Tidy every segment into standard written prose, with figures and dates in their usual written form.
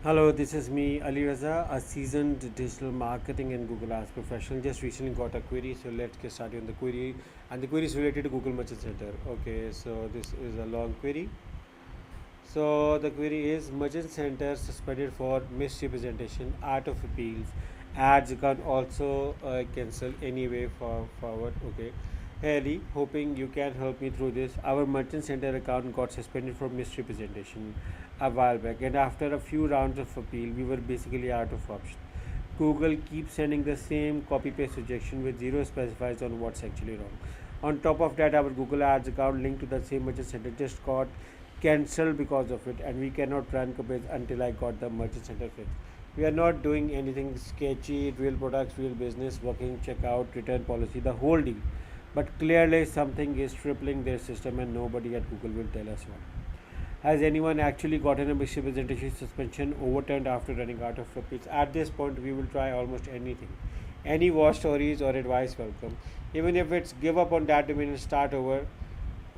Hello, this is me, Ali Raza, a seasoned digital marketing and Google Ads professional. Just recently got a query, so let's get started on the query. And the query is related to Google Merchant Center. Okay, so this is a long query. So the query is Merchant Center suspended for misrepresentation, art of appeals. Ads can also cancel anyway for forward. Okay. Hey Ali, hoping you can help me through this. Our Merchant Center account got suspended for misrepresentation a while back, and after a few rounds of appeal, we were basically out of option. Google keeps sending the same copy paste rejection with zero specifies on what's actually wrong. On top of that, our Google Ads account linked to the same merchant center just got cancelled because of it, and we cannot run campaigns until I got the merchant center fixed. We are not doing anything sketchy, real products, real business, working checkout, return policy, the whole deal. But clearly, something is tripling their system, and nobody at Google will tell us what. Has anyone actually gotten a misrepresentation suspension overturned after running out of appeals? At this point, we will try almost anything. Any war stories or advice welcome. Even if it's give up on that domain and start over.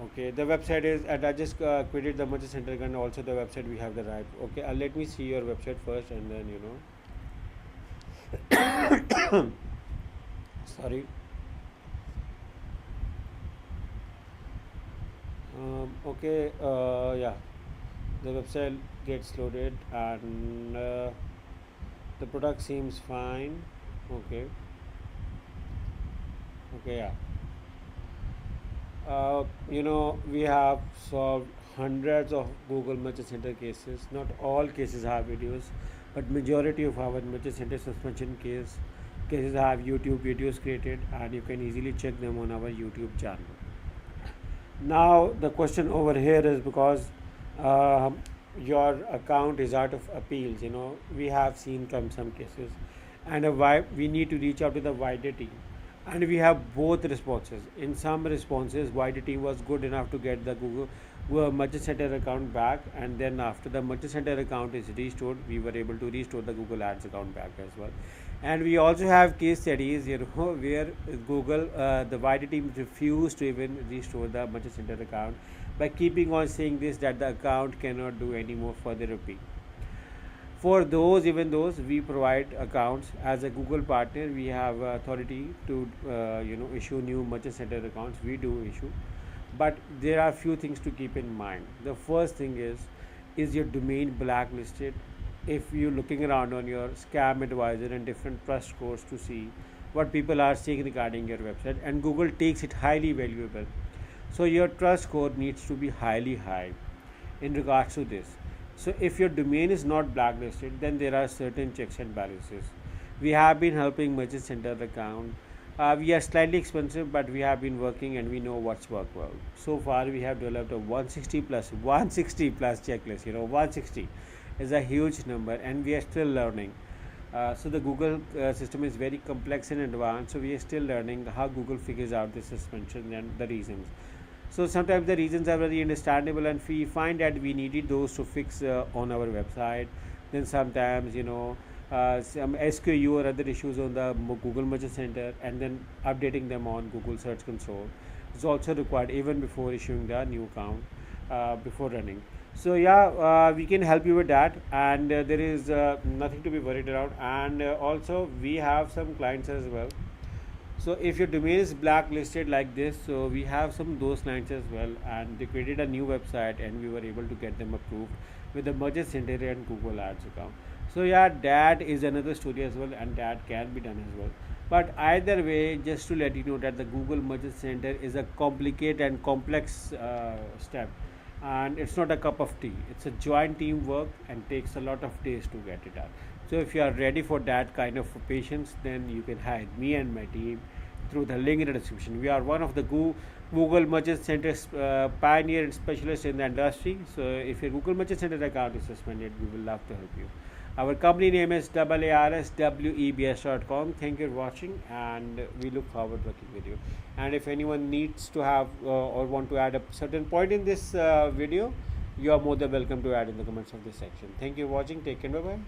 Okay, the website is, and I just created the merchant center and also the website we have the right. Okay, let me see your website first and then sorry. Okay, yeah, the website gets loaded and the product seems fine. Okay, okay, yeah. We have solved hundreds of Google Merchant Center cases. Not all cases have videos, but majority of our Merchant Center suspension cases have YouTube videos created, and you can easily check them on our YouTube channel. Now the question over here is because um your account is out of appeals. We have seen some cases, and we need to reach out to the wider team, and we have both responses. In some responses, wider team was good enough to get the Google Merchant Center account back, and then after the Merchant Center account is restored, we were able to restore the Google Ads account back as well. And we also have case studies, where Google, the wider team refused to even restore the Merchant Center account by keeping on saying this that the account cannot do any more further appeal. For those, even those, we provide accounts as a Google partner. We have authority to issue new Merchant Center accounts. We do issue, but there are few things to keep in mind. The first thing is your domain blacklisted? If you're looking around on your scam advisor and different trust scores to see what people are saying regarding your website, and Google takes it highly valuable, so your trust score needs to be highly high in regards to this. So if your domain is not blacklisted, then there are certain checks and balances. We have been helping Merchant Center account. We are slightly expensive, but we have been working and we know what's worked well. So far, we have developed a 160 plus checklist. 160 is a huge number, and we are still learning. So the Google system is very complex and advanced. So we are still learning how Google figures out the suspension and the reasons. So sometimes the reasons are very understandable, and we find that we needed those to fix on our website. Then sometimes some SKU or other issues on the Google Merchant Center, and then updating them on Google Search Console is also required even before issuing the new account, before running. So yeah, we can help you with that, and there is nothing to be worried around. And also we have some clients as well. So if your domain is blacklisted like this, so we have some those clients as well, and they created a new website, and we were able to get them approved with the Merchant Center and Google Ads account. So yeah, that is another story as well, and that can be done as well. But either way, just to let you know that the Google Merchant Center is a complicated and complex step, and it's not a cup of tea. It's a joint teamwork and takes a lot of days to get it done. So if you are ready for that kind of patience, then you can hire me and my team through the link in the description. We are one of the Google Merchant Center pioneer and specialist in the industry. So if your Google Merchant Center account is suspended, we will love to help you. Our company name is aarswebs.com. Thank you for watching, and we look forward to working with you. And if anyone needs to have or want to add a certain point in this video, you are more than welcome to add in the comments of this section. Thank you for watching. Take care. Bye bye.